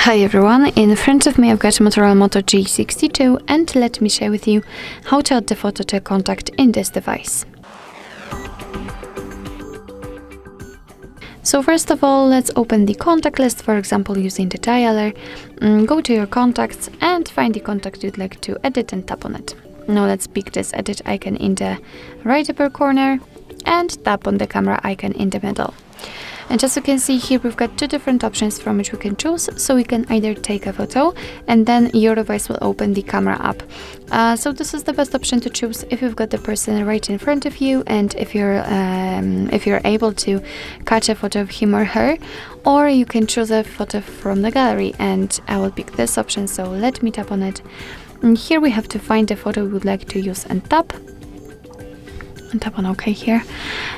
Hi everyone, in front of me I've got MOTOROLA Moto G62 and let me share with you how to add the photo to a contact in this device. So first of all, let's open the contact list, for example using the dialer. Go to your contacts and find the contact you'd like to edit and tap on it. Now let's pick this edit icon in the right upper corner and tap on the camera icon in the middle. And as you can see here, we've got two different options from which we can choose. So we can either take a photo and then your device will open the camera app. So this is the best option to choose if you've got the person right in front of you and if you're able to catch a photo of him or her, or you can choose a photo from the gallery, and I will pick this option. So let me tap on it. And here we have to find the photo we would like to use and tap on OK here.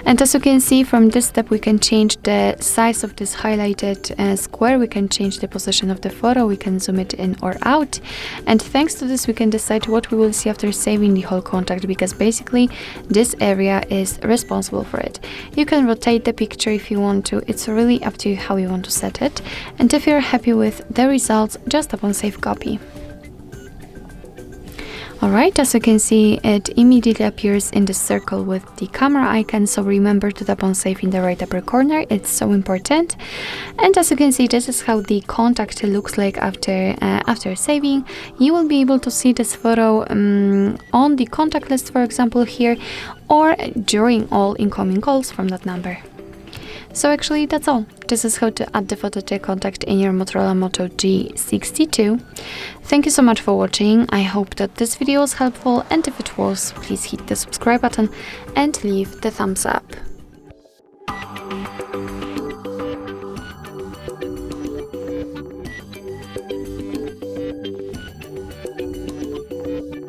And as you can see, from this step we can change the size of this highlighted square, we can change the position of the photo, we can zoom it in or out, and thanks to this we can decide what we will see after saving the whole contact, because basically this area is responsible for it. You can rotate the picture if you want to, it's really up to you how you want to set it, and if you're happy with the results, just tap on Save Copy. Alright, as you can see, it immediately appears in the circle with the camera icon, so remember to tap on Save in the right upper corner, it's so important. And as you can see, this is how the contact looks like after saving. You will be able to see this photo on the contact list, for example here, or during all incoming calls from that number. So actually that's all. This is how to add the photo to a contact in your MOTOROLA Moto G62. Thank you so much for watching. I hope that this video was helpful, and if it was, please hit the subscribe button and leave the thumbs up.